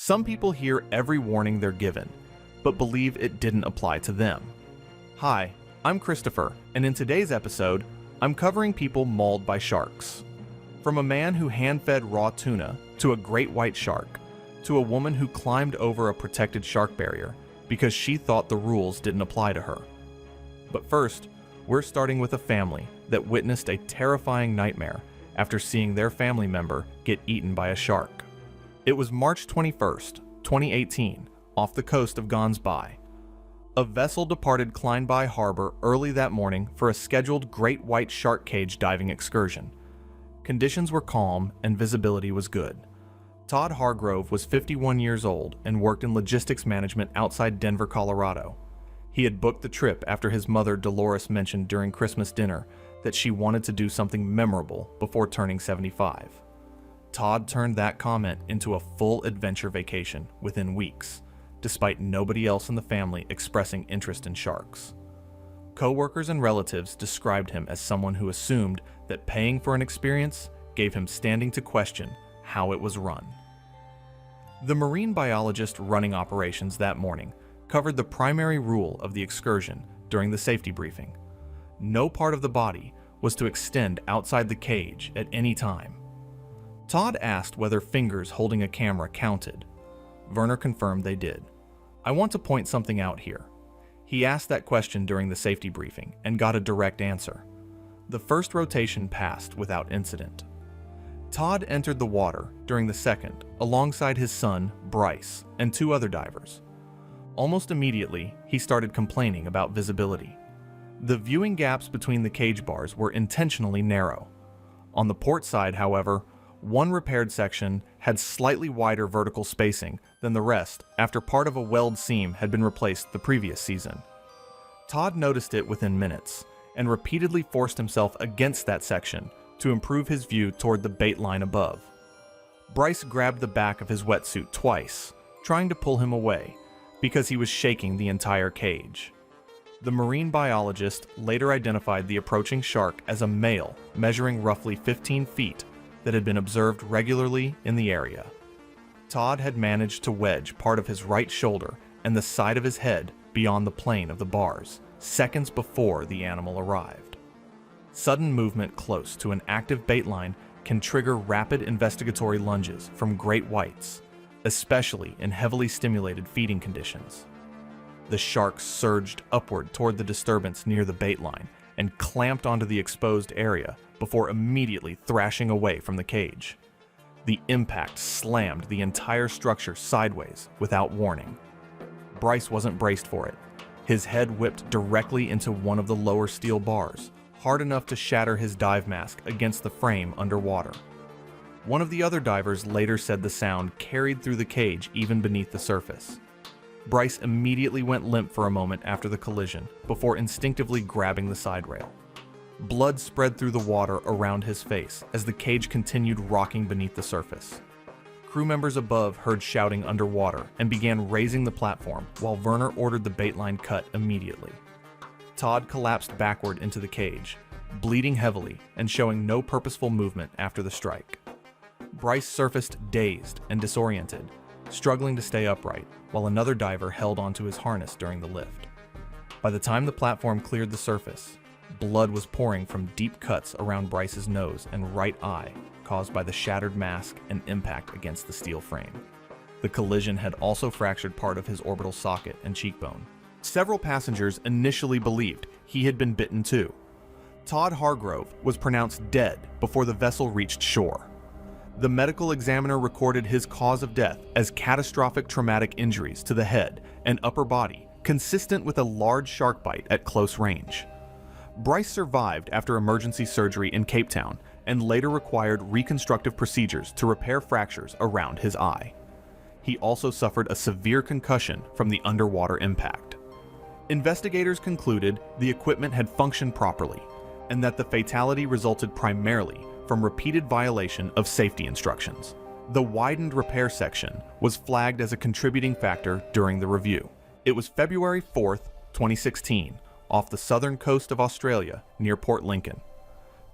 Some people hear every warning they're given, but believe it didn't apply to them. Hi, I'm Christopher, and in today's episode, I'm covering people mauled by sharks. From a man who hand-fed raw tuna, to a great white shark, to a woman who climbed over a protected shark barrier because she thought the rules didn't apply to her. But first, we're starting with a family that witnessed a terrifying nightmare after seeing their family member get eaten by a shark. It was March 21st, 2018, off the coast of Gansbai. A vessel departed Kleinbai Harbor early that morning for a scheduled great white shark cage diving excursion. Conditions were calm and visibility was good. Todd Hargrove was 51 years old and worked in logistics management outside Denver, Colorado. He had booked the trip after his mother Dolores mentioned during Christmas dinner that she wanted to do something memorable before turning 75. Todd turned that comment into a full adventure vacation within weeks, despite nobody else in the family expressing interest in sharks. Co-workers and relatives described him as someone who assumed that paying for an experience gave him standing to question how it was run. The marine biologist running operations that morning covered the primary rule of the excursion during the safety briefing. No part of the body was to extend outside the cage at any time. Todd asked whether fingers holding a camera counted. Werner confirmed they did. I want to point something out here. He asked that question during the safety briefing and got a direct answer. The first rotation passed without incident. Todd entered the water during the second alongside his son, Bryce, and two other divers. Almost immediately, he started complaining about visibility. The viewing gaps between the cage bars were intentionally narrow. On the port side, however, one repaired section had slightly wider vertical spacing than the rest after part of a weld seam had been replaced the previous season. Todd noticed it within minutes and repeatedly forced himself against that section to improve his view toward the bait line above. Bryce grabbed the back of his wetsuit twice, trying to pull him away because he was shaking the entire cage. The marine biologist later identified the approaching shark as a male measuring roughly 15 feet that had been observed regularly in the area. Todd had managed to wedge part of his right shoulder and the side of his head beyond the plane of the bars, seconds before the animal arrived. Sudden movement close to an active bait line can trigger rapid investigatory lunges from great whites, especially in heavily stimulated feeding conditions. The shark surged upward toward the disturbance near the bait line and clamped onto the exposed area before immediately thrashing away from the cage. The impact slammed the entire structure sideways without warning. Bryce wasn't braced for it. His head whipped directly into one of the lower steel bars, hard enough to shatter his dive mask against the frame underwater. One of the other divers later said the sound carried through the cage even beneath the surface. Bryce immediately went limp for a moment after the collision before instinctively grabbing the side rail. Blood spread through the water around his face as the cage continued rocking beneath the surface. Crew members above heard shouting underwater and began raising the platform while Werner ordered the bait line cut immediately. Todd collapsed backward into the cage, bleeding heavily and showing no purposeful movement after the strike. Bryce surfaced dazed and disoriented, struggling to stay upright, while another diver held onto his harness during the lift. By the time the platform cleared the surface, blood was pouring from deep cuts around Bryce's nose and right eye caused by the shattered mask and impact against the steel frame. The collision had also fractured part of his orbital socket and cheekbone. Several passengers initially believed he had been bitten too. Todd Hargrove was pronounced dead before the vessel reached shore. The medical examiner recorded his cause of death as catastrophic traumatic injuries to the head and upper body, consistent with a large shark bite at close range. Bryce survived after emergency surgery in Cape Town and later required reconstructive procedures to repair fractures around his eye. He also suffered a severe concussion from the underwater impact. Investigators concluded the equipment had functioned properly and that the fatality resulted primarily from repeated violation of safety instructions. The widened repair section was flagged as a contributing factor during the review. It was February 4th, 2016, off the southern coast of Australia near Port Lincoln.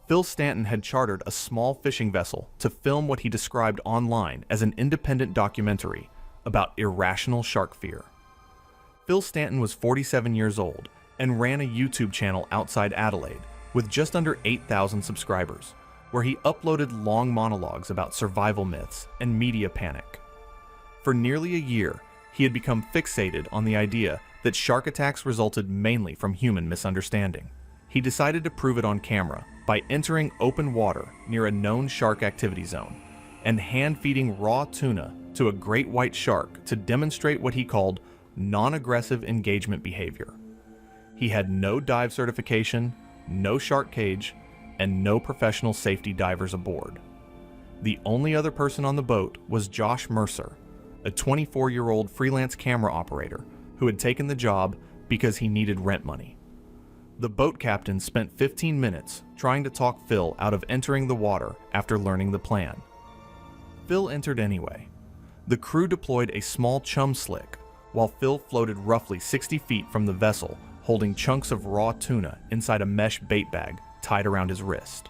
Phil Stanton had chartered a small fishing vessel to film what he described online as an independent documentary, about irrational shark fear. Phil Stanton was 47 years old and ran a YouTube channel outside Adelaide with just under 8,000 subscribers, where he uploaded long monologues about survival myths and media panic. For nearly a year, he had become fixated on the idea that shark attacks resulted mainly from human misunderstanding. He decided to prove it on camera by entering open water near a known shark activity zone and hand-feeding raw tuna to a great white shark to demonstrate what he called non-aggressive engagement behavior. He had no dive certification, no shark cage, and no professional safety divers aboard. The only other person on the boat was Josh Mercer, a 24-year-old freelance camera operator who had taken the job because he needed rent money. The boat captain spent 15 minutes trying to talk Phil out of entering the water after learning the plan. Phil entered anyway. The crew deployed a small chum slick, while Phil floated roughly 60 feet from the vessel, holding chunks of raw tuna inside a mesh bait bag tied around his wrist.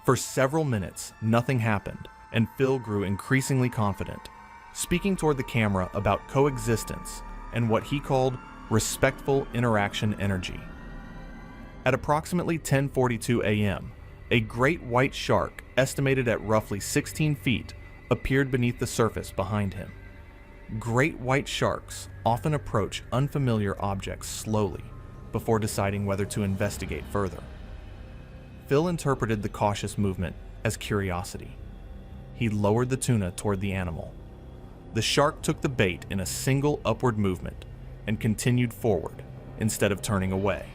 For several minutes, nothing happened, and Phil grew increasingly confident, speaking toward the camera about coexistence and what he called respectful interaction energy. At approximately 10:42 a.m., a great white shark, estimated at roughly 16 feet, appeared beneath the surface behind him. Great white sharks often approach unfamiliar objects slowly before deciding whether to investigate further. Phil interpreted the cautious movement as curiosity. He lowered the tuna toward the animal. The shark took the bait in a single upward movement and continued forward instead of turning away.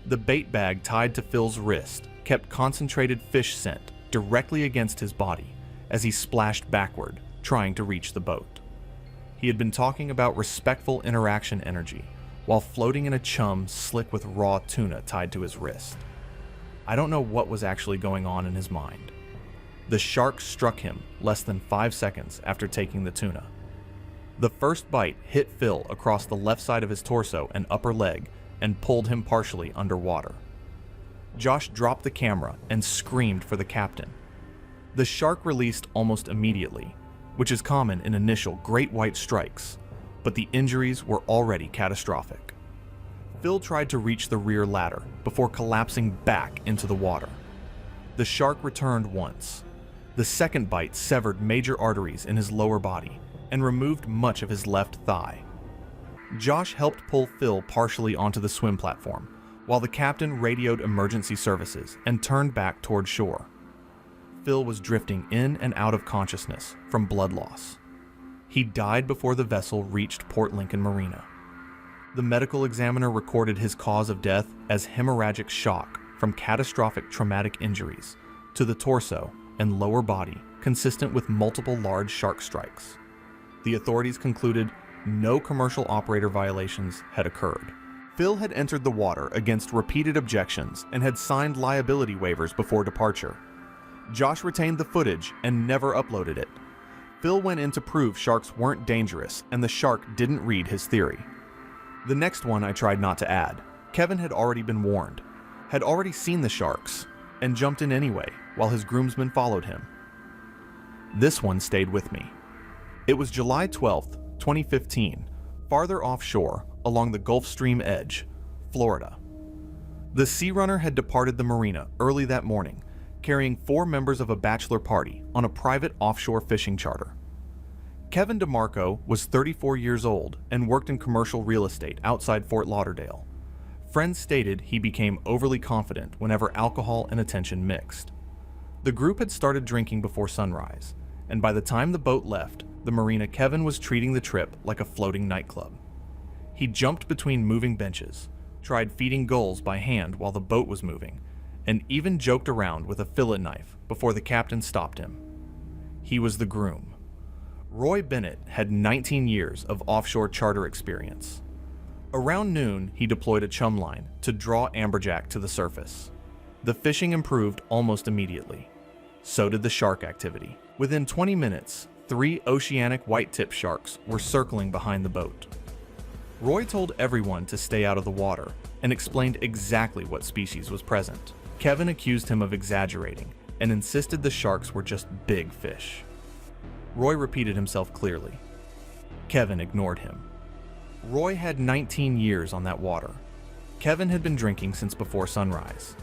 The bait bag tied to Phil's wrist kept concentrated fish scent directly against his body as he splashed backward, trying to reach the boat. He had been talking about respectful interaction energy while floating in a chum slick with raw tuna tied to his wrist. I don't know what was actually going on in his mind. The shark struck him less than 5 seconds after taking the tuna. The first bite hit Phil across the left side of his torso and upper leg and pulled him partially underwater. Josh dropped the camera and screamed for the captain. The shark released almost immediately, which is common in initial great white strikes, but the injuries were already catastrophic. Phil tried to reach the rear ladder before collapsing back into the water. The shark returned once. The second bite severed major arteries in his lower body and removed much of his left thigh. Josh helped pull Phil partially onto the swim platform, while the captain radioed emergency services and turned back toward shore. Phil was drifting in and out of consciousness from blood loss. He died before the vessel reached Port Lincoln Marina. The medical examiner recorded his cause of death as hemorrhagic shock from catastrophic traumatic injuries to the torso and lower body consistent with multiple large shark strikes. The authorities concluded no commercial operator violations had occurred. Phil had entered the water against repeated objections and had signed liability waivers before departure. Josh retained the footage and never uploaded it. Phil went in to prove sharks weren't dangerous and the shark didn't read his theory. The next one I tried not to add. Kevin had already been warned, had already seen the sharks, and jumped in anyway while his groomsmen followed him. This one stayed with me. It was July 12th, 2015, farther offshore along the Gulf Stream edge, Florida. The Sea Runner had departed the marina early that morning, carrying 4 members of a bachelor party on a private offshore fishing charter. Kevin DeMarco was 34 years old and worked in commercial real estate outside Fort Lauderdale. Friends stated he became overly confident whenever alcohol and attention mixed. The group had started drinking before sunrise, and by the time the boat left the marina, Kevin was treating the trip like a floating nightclub. He jumped between moving benches, tried feeding gulls by hand while the boat was moving, and even joked around with a fillet knife before the captain stopped him. He was the groom. Roy Bennett had 19 years of offshore charter experience. Around noon, he deployed a chum line to draw amberjack to the surface. The fishing improved almost immediately. So did the shark activity. Within 20 minutes, 3 oceanic white-tip sharks were circling behind the boat. Roy told everyone to stay out of the water and explained exactly what species was present. Kevin accused him of exaggerating and insisted the sharks were just big fish. Roy repeated himself clearly. Kevin ignored him. Roy had 19 years on that water. Kevin had been drinking since before sunrise.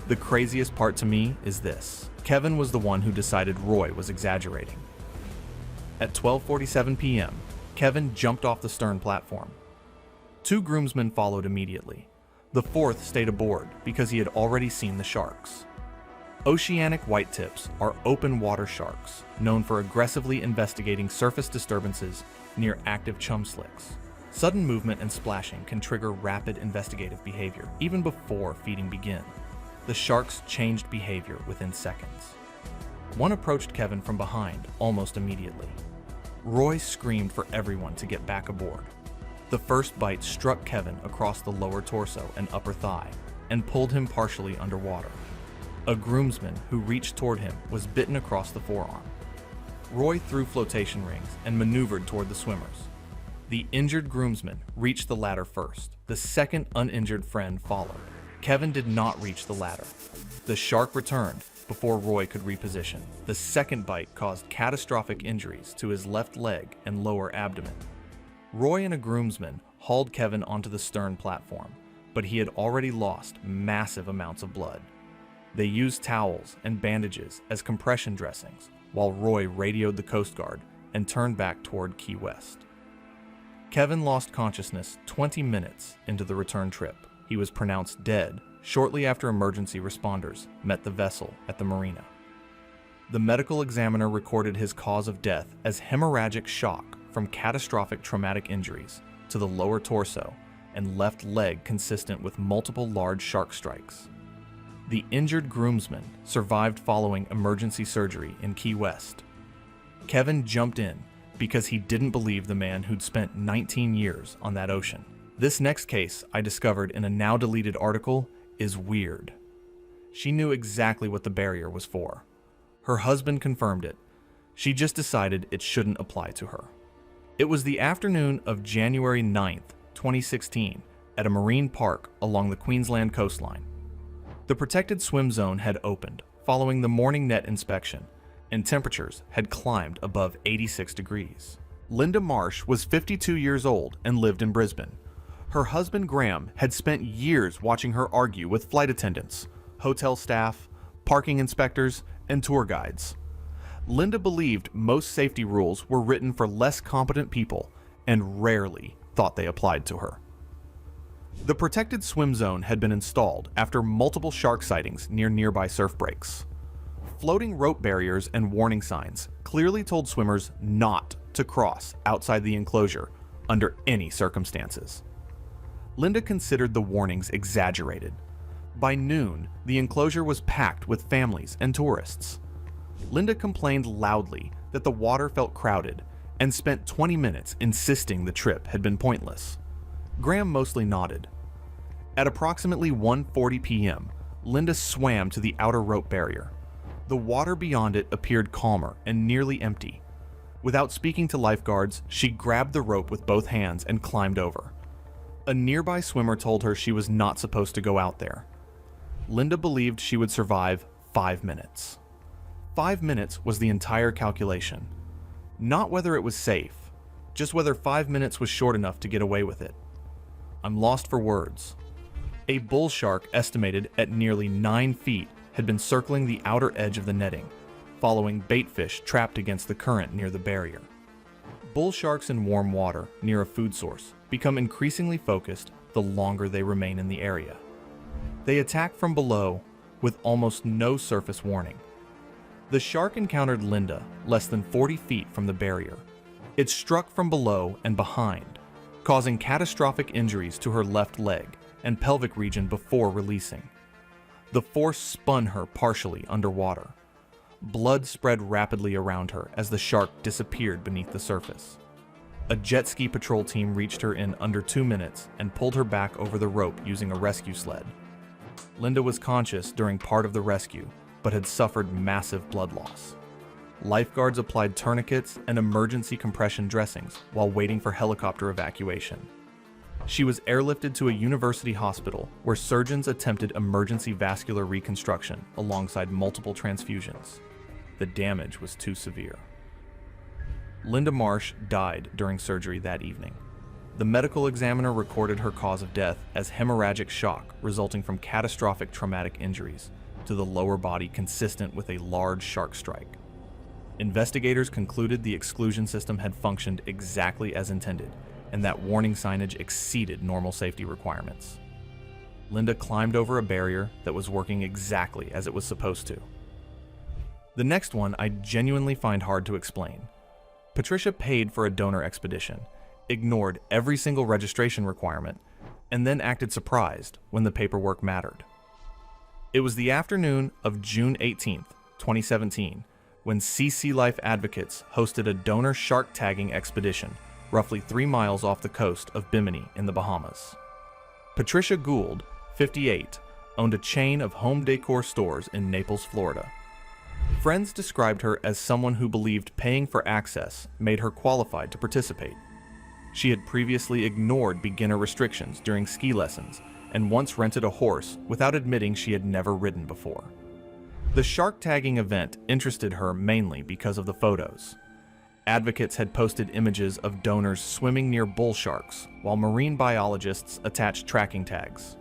The craziest part to me is this: Kevin was the one who decided Roy was exaggerating. At 12:47 p.m., Kevin jumped off the stern platform. 2 groomsmen followed immediately. The 4th stayed aboard because he had already seen the sharks. Oceanic whitetips are open water sharks known for aggressively investigating surface disturbances near active chum slicks. Sudden movement and splashing can trigger rapid investigative behavior even before feeding begins. The sharks changed behavior within seconds. One approached Kevin from behind almost immediately. Roy screamed for everyone to get back aboard. The first bite struck Kevin across the lower torso and upper thigh and pulled him partially underwater. A groomsman who reached toward him was bitten across the forearm. Roy threw flotation rings and maneuvered toward the swimmers. The injured groomsman reached the ladder first. The second uninjured friend followed. Kevin did not reach the ladder. The shark returned before Roy could reposition. The second bite caused catastrophic injuries to his left leg and lower abdomen. Roy and a groomsman hauled Kevin onto the stern platform, but he had already lost massive amounts of blood. They used towels and bandages as compression dressings while Roy radioed the Coast Guard and turned back toward Key West. Kevin lost consciousness 20 minutes into the return trip. He was pronounced dead shortly after emergency responders met the vessel at the marina. The medical examiner recorded his cause of death as hemorrhagic shock from catastrophic traumatic injuries to the lower torso and left leg consistent with multiple large shark strikes. The injured groomsman survived following emergency surgery in Key West. Kevin jumped in because he didn't believe the man who'd spent 19 years on that ocean. This next case I discovered in a now-deleted article is weird. She knew exactly what the barrier was for. Her husband confirmed it. She just decided it shouldn't apply to her. It was the afternoon of January 9th, 2016, at a marine park along the Queensland coastline. The protected swim zone had opened following the morning net inspection, and temperatures had climbed above 86 degrees. Linda Marsh was 52 years old and lived in Brisbane. Her husband Graham had spent years watching her argue with flight attendants, hotel staff, parking inspectors, and tour guides. Linda believed most safety rules were written for less competent people and rarely thought they applied to her. The protected swim zone had been installed after multiple shark sightings near nearby surf breaks. Floating rope barriers and warning signs clearly told swimmers not to cross outside the enclosure under any circumstances. Linda considered the warnings exaggerated. By noon, the enclosure was packed with families and tourists. Linda complained loudly that the water felt crowded and spent 20 minutes insisting the trip had been pointless. Graham mostly nodded. At approximately 1:40 p.m., Linda swam to the outer rope barrier. The water beyond it appeared calmer and nearly empty. Without speaking to lifeguards, she grabbed the rope with both hands and climbed over. A nearby swimmer told her she was not supposed to go out there. Linda believed she would survive 5 minutes. 5 minutes was the entire calculation. Not whether it was safe, just whether 5 minutes was short enough to get away with it. I'm lost for words. A bull shark estimated at nearly 9 feet had been circling the outer edge of the netting, following baitfish trapped against the current near the barrier. Bull sharks in warm water near a food source become increasingly focused the longer they remain in the area. They attack from below with almost no surface warning. The shark encountered Linda less than 40 feet from the barrier. It struck from below and behind, causing catastrophic injuries to her left leg and pelvic region before releasing. The force spun her partially underwater. Blood spread rapidly around her as the shark disappeared beneath the surface. A jet ski patrol team reached her in under 2 minutes and pulled her back over the rope using a rescue sled. Linda was conscious during part of the rescue, but had suffered massive blood loss. Lifeguards applied tourniquets and emergency compression dressings while waiting for helicopter evacuation. She was airlifted to a university hospital where surgeons attempted emergency vascular reconstruction alongside multiple transfusions. The damage was too severe. Linda Marsh died during surgery that evening. The medical examiner recorded her cause of death as hemorrhagic shock resulting from catastrophic traumatic injuries to the lower body consistent with a large shark strike. Investigators concluded the exclusion system had functioned exactly as intended, and that warning signage exceeded normal safety requirements. Linda climbed over a barrier that was working exactly as it was supposed to. The next one I genuinely find hard to explain. Patricia paid for a donor expedition, ignored every single registration requirement, and then acted surprised when the paperwork mattered. It was the afternoon of June 18, 2017, when CC Life Advocates hosted a donor shark tagging expedition roughly 3 miles off the coast of Bimini in the Bahamas. Patricia Gould, 58, owned a chain of home decor stores in Naples, Florida. Friends described her as someone who believed paying for access made her qualified to participate. She had previously ignored beginner restrictions during ski lessons and once rented a horse without admitting she had never ridden before. The shark tagging event interested her mainly because of the photos. Advocates had posted images of donors swimming near bull sharks, while marine biologists attached tracking tags.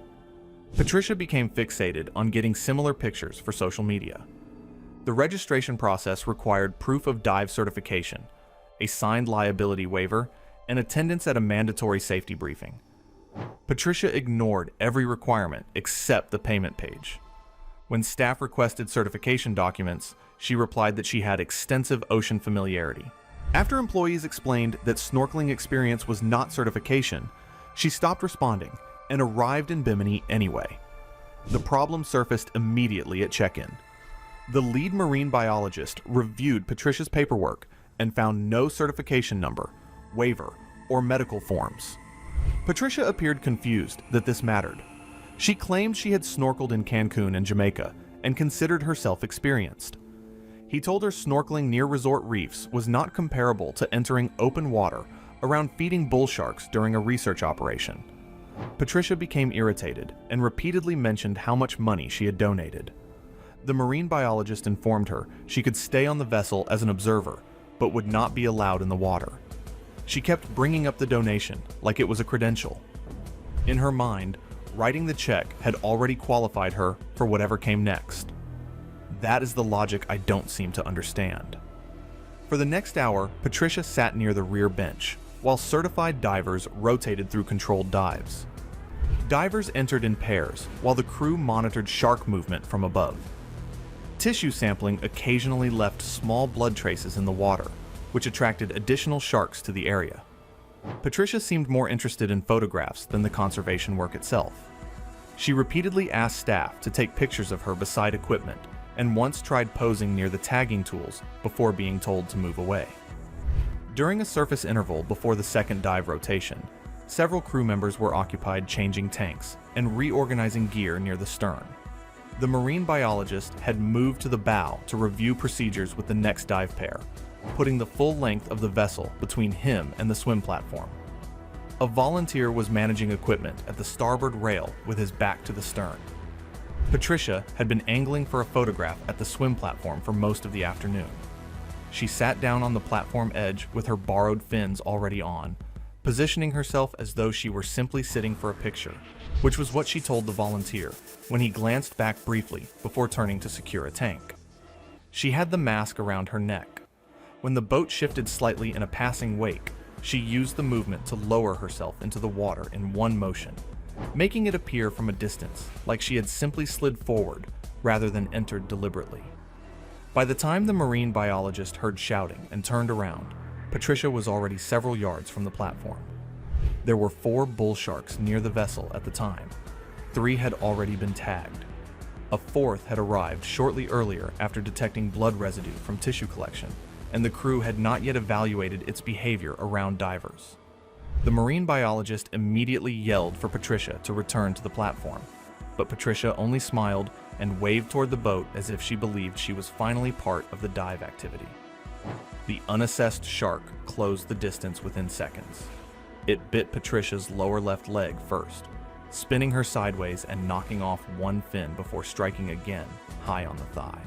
Patricia became fixated on getting similar pictures for social media. The registration process required proof of dive certification, a signed liability waiver, and attendance at a mandatory safety briefing. Patricia ignored every requirement except the payment page. When staff requested certification documents, she replied that she had extensive ocean familiarity. After employees explained that snorkeling experience was not certification, she stopped responding and arrived in Bimini anyway. The problem surfaced immediately at check-in. The lead marine biologist reviewed Patricia's paperwork and found no certification number, waiver, or medical forms. Patricia appeared confused that this mattered. She claimed she had snorkeled in Cancun and Jamaica and considered herself experienced. He told her snorkeling near resort reefs was not comparable to entering open water around feeding bull sharks during a research operation. Patricia became irritated and repeatedly mentioned how much money she had donated. The marine biologist informed her she could stay on the vessel as an observer, but would not be allowed in the water. She kept bringing up the donation like it was a credential. In her mind, writing the check had already qualified her for whatever came next. That is the logic I don't seem to understand. For the next hour, Patricia sat near the rear bench, while certified divers rotated through controlled dives. Divers entered in pairs, while the crew monitored shark movement from above. Tissue sampling occasionally left small blood traces in the water, which attracted additional sharks to the area. Patricia seemed more interested in photographs than the conservation work itself. She repeatedly asked staff to take pictures of her beside equipment, and once tried posing near the tagging tools before being told to move away. During a surface interval before the second dive rotation, several crew members were occupied changing tanks and reorganizing gear near the stern. The marine biologist had moved to the bow to review procedures with the next dive pair, putting the full length of the vessel between him and the swim platform. A volunteer was managing equipment at the starboard rail with his back to the stern. Patricia had been angling for a photograph at the swim platform for most of the afternoon. She sat down on the platform edge with her borrowed fins already on, positioning herself as though she were simply sitting for a picture, which was what she told the volunteer when he glanced back briefly before turning to secure a tank. She had the mask around her neck. When the boat shifted slightly in a passing wake, she used the movement to lower herself into the water in one motion, making it appear from a distance like she had simply slid forward rather than entered deliberately. By the time the marine biologist heard shouting and turned around, Patricia was already several yards from the platform. There were 4 bull sharks near the vessel at the time. 3 had already been tagged. A 4th had arrived shortly earlier after detecting blood residue from tissue collection, and the crew had not yet evaluated its behavior around divers. The marine biologist immediately yelled for Patricia to return to the platform, but Patricia only smiled and waved toward the boat as if she believed she was finally part of the dive activity. The unassessed shark closed the distance within seconds. It bit Patricia's lower left leg first, spinning her sideways and knocking off one fin before striking again, high on the thigh.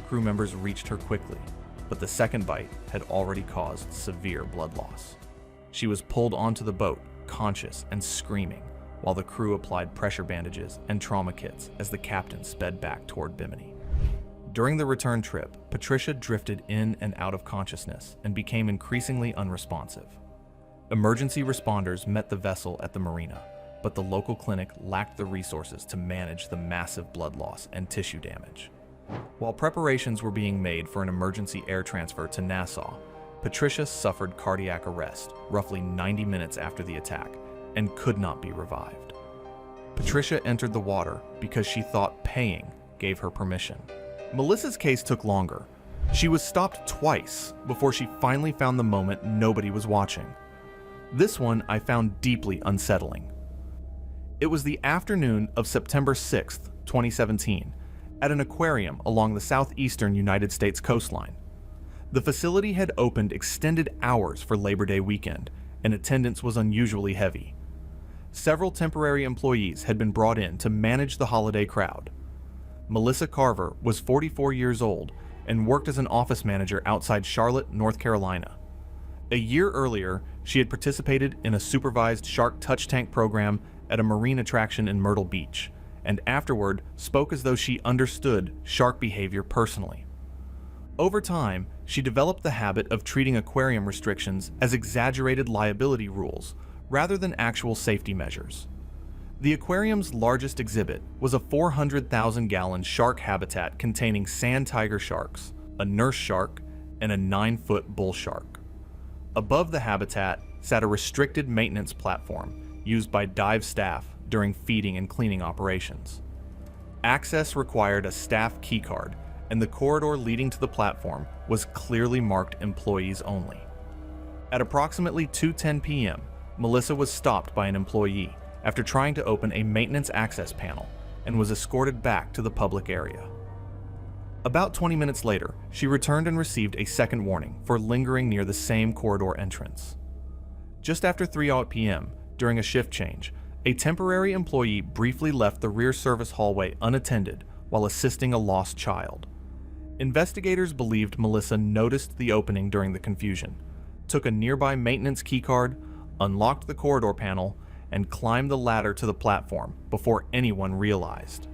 Crew members reached her quickly, but the second bite had already caused severe blood loss. She was pulled onto the boat, conscious and screaming, while the crew applied pressure bandages and trauma kits as the captain sped back toward Bimini. During the return trip, Patricia drifted in and out of consciousness and became increasingly unresponsive. Emergency responders met the vessel at the marina, but the local clinic lacked the resources to manage the massive blood loss and tissue damage. While preparations were being made for an emergency air transfer to Nassau, Patricia suffered cardiac arrest roughly 90 minutes after the attack and could not be revived. Patricia entered the water because she thought paying gave her permission. Melissa's case took longer. She was stopped twice before she finally found the moment nobody was watching. This one I found deeply unsettling. It was the afternoon of September 6th, 2017, at an aquarium along the southeastern United States coastline. The facility had opened extended hours for Labor Day weekend, and attendance was unusually heavy. Several temporary employees had been brought in to manage the holiday crowd. Melissa Carver was 44 years old and worked as an office manager outside Charlotte, North Carolina. A year earlier, she had participated in a supervised shark touch tank program at a marine attraction in Myrtle Beach, and afterward spoke as though she understood shark behavior personally. Over time, she developed the habit of treating aquarium restrictions as exaggerated liability rules rather than actual safety measures. The aquarium's largest exhibit was a 400,000-gallon shark habitat containing sand tiger sharks, a nurse shark, and a 9-foot bull shark. Above the habitat sat a restricted maintenance platform used by dive staff during feeding and cleaning operations. Access required a staff keycard, and the corridor leading to the platform was clearly marked employees only. At approximately 2:10 p.m., Melissa was stopped by an employee after trying to open a maintenance access panel and was escorted back to the public area. About 20 minutes later, she returned and received a second warning for lingering near the same corridor entrance. Just after 3:00 p.m., during a shift change, a temporary employee briefly left the rear service hallway unattended while assisting a lost child. Investigators believed Melissa noticed the opening during the confusion, took a nearby maintenance keycard, unlocked the corridor panel, and climbed the ladder to the platform before anyone realized.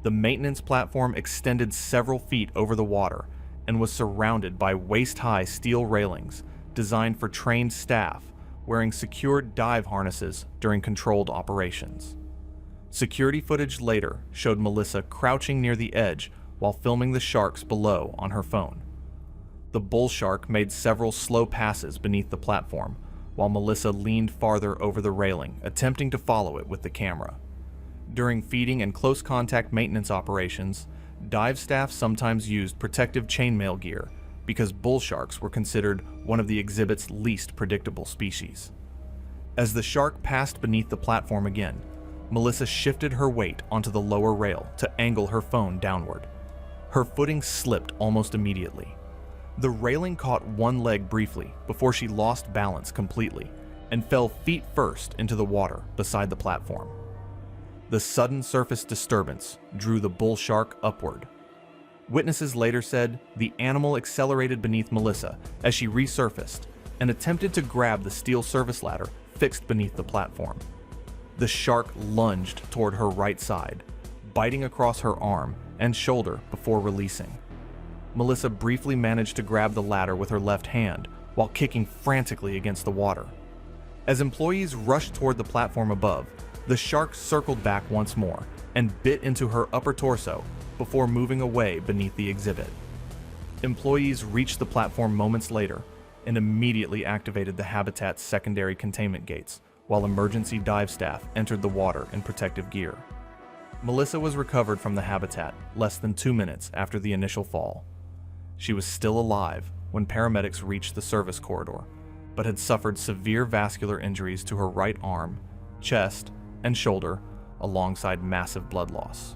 The maintenance platform extended several feet over the water and was surrounded by waist-high steel railings designed for trained staff wearing secured dive harnesses during controlled operations. Security footage later showed Melissa crouching near the edge while filming the sharks below on her phone. The bull shark made several slow passes beneath the platform, while Melissa leaned farther over the railing, attempting to follow it with the camera. During feeding and close contact maintenance operations, dive staff sometimes used protective chainmail gear because bull sharks were considered one of the exhibit's least predictable species. As the shark passed beneath the platform again, Melissa shifted her weight onto the lower rail to angle her phone downward. Her footing slipped almost immediately. The railing caught one leg briefly before she lost balance completely and fell feet first into the water beside the platform. The sudden surface disturbance drew the bull shark upward. Witnesses later said the animal accelerated beneath Melissa as she resurfaced and attempted to grab the steel service ladder fixed beneath the platform. The shark lunged toward her right side, biting across her arm and shoulder before releasing. Melissa briefly managed to grab the ladder with her left hand while kicking frantically against the water. As employees rushed toward the platform above, the shark circled back once more and bit into her upper torso before moving away beneath the exhibit. Employees reached the platform moments later and immediately activated the habitat's secondary containment gates, while emergency dive staff entered the water in protective gear. Melissa was recovered from the habitat less than 2 minutes after the initial fall. She was still alive when paramedics reached the service corridor, but had suffered severe vascular injuries to her right arm, chest, and shoulder, alongside massive blood loss.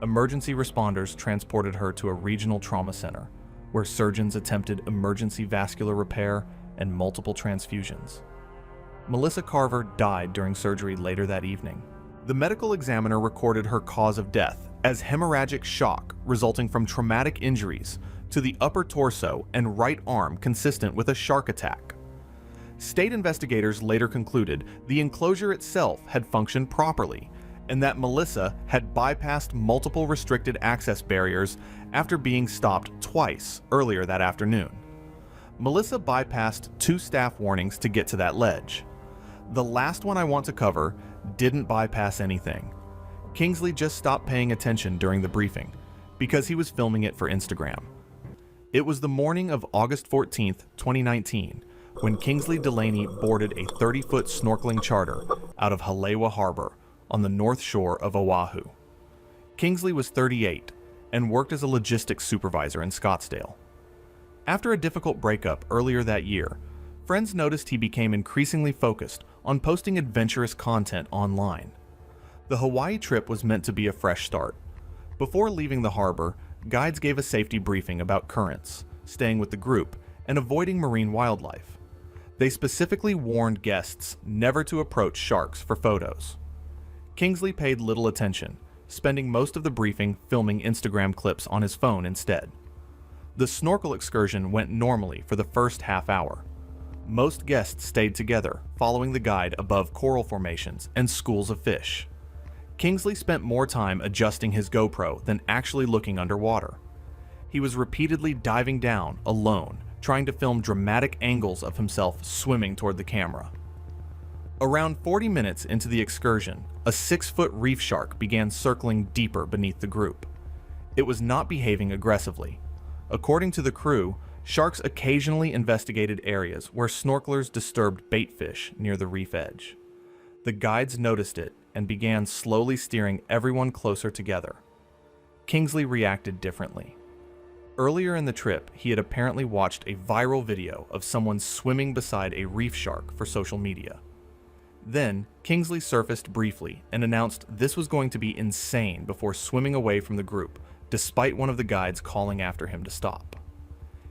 Emergency responders transported her to a regional trauma center, where surgeons attempted emergency vascular repair and multiple transfusions. Melissa Carver died during surgery later that evening. The medical examiner recorded her cause of death as hemorrhagic shock resulting from traumatic injuries to the upper torso and right arm consistent with a shark attack. State investigators later concluded the enclosure itself had functioned properly, and that Melissa had bypassed multiple restricted access barriers after being stopped twice earlier that afternoon. Melissa bypassed 2 staff warnings to get to that ledge. The last one I want to cover didn't bypass anything. Kingsley just stopped paying attention during the briefing because he was filming it for Instagram. It was the morning of August 14th, 2019, when Kingsley Delaney boarded a 30-foot snorkeling charter out of Halewa Harbor on the north shore of Oahu. Kingsley was 38 and worked as a logistics supervisor in Scottsdale. After a difficult breakup earlier that year, friends noticed he became increasingly focused on posting adventurous content online. The Hawaii trip was meant to be a fresh start. Before leaving the harbor, guides gave a safety briefing about currents, staying with the group, and avoiding marine wildlife. They specifically warned guests never to approach sharks for photos. Kingsley paid little attention, spending most of the briefing filming Instagram clips on his phone instead. The snorkel excursion went normally for the first half hour. Most guests stayed together, following the guide above coral formations and schools of fish. Kingsley spent more time adjusting his GoPro than actually looking underwater. He was repeatedly diving down, alone, trying to film dramatic angles of himself swimming toward the camera. Around 40 minutes into the excursion, a 6-foot reef shark began circling deeper beneath the group. It was not behaving aggressively. According to the crew, sharks occasionally investigated areas where snorkelers disturbed bait fish near the reef edge. The guides noticed it and began slowly steering everyone closer together. Kingsley reacted differently. Earlier in the trip, he had apparently watched a viral video of someone swimming beside a reef shark for social media. Then, Kingsley surfaced briefly and announced this was going to be insane before swimming away from the group, despite one of the guides calling after him to stop.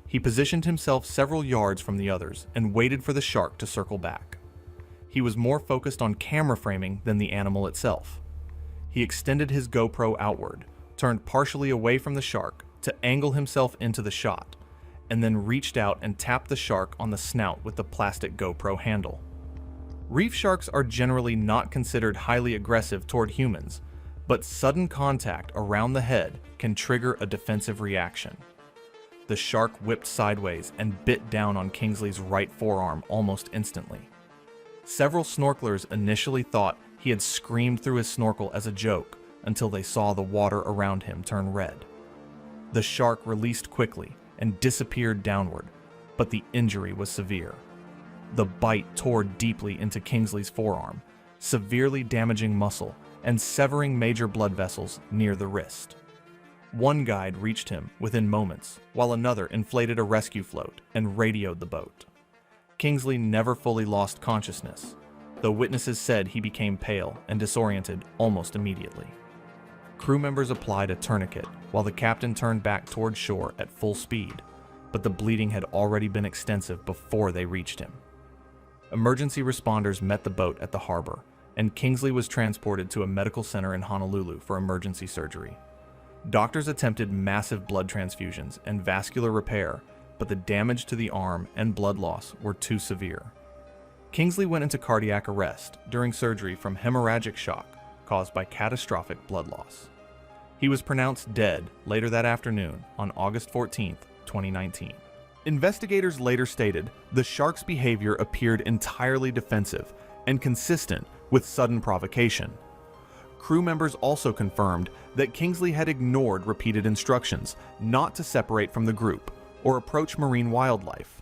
He positioned himself several yards from the others and waited for the shark to circle back. He was more focused on camera framing than the animal itself. He extended his GoPro outward, turned partially away from the shark to angle himself into the shot, and then reached out and tapped the shark on the snout with the plastic GoPro handle. Reef sharks are generally not considered highly aggressive toward humans, but sudden contact around the head can trigger a defensive reaction. The shark whipped sideways and bit down on Kingsley's right forearm almost instantly. Several snorkelers initially thought he had screamed through his snorkel as a joke until they saw the water around him turn red. The shark released quickly and disappeared downward, but the injury was severe. The bite tore deeply into Kingsley's forearm, severely damaging muscle and severing major blood vessels near the wrist. One guide reached him within moments, while another inflated a rescue float and radioed the boat. Kingsley never fully lost consciousness, though witnesses said he became pale and disoriented almost immediately. Crew members applied a tourniquet while the captain turned back toward shore at full speed, but the bleeding had already been extensive before they reached him. Emergency responders met the boat at the harbor, and Kingsley was transported to a medical center in Honolulu for emergency surgery. Doctors attempted massive blood transfusions and vascular repair, but the damage to the arm and blood loss were too severe. Kingsley went into cardiac arrest during surgery from hemorrhagic shock caused by catastrophic blood loss. He was pronounced dead later that afternoon on August 14, 2019. Investigators later stated the shark's behavior appeared entirely defensive and consistent with sudden provocation. Crew members also confirmed that Kingsley had ignored repeated instructions not to separate from the group or approach marine wildlife.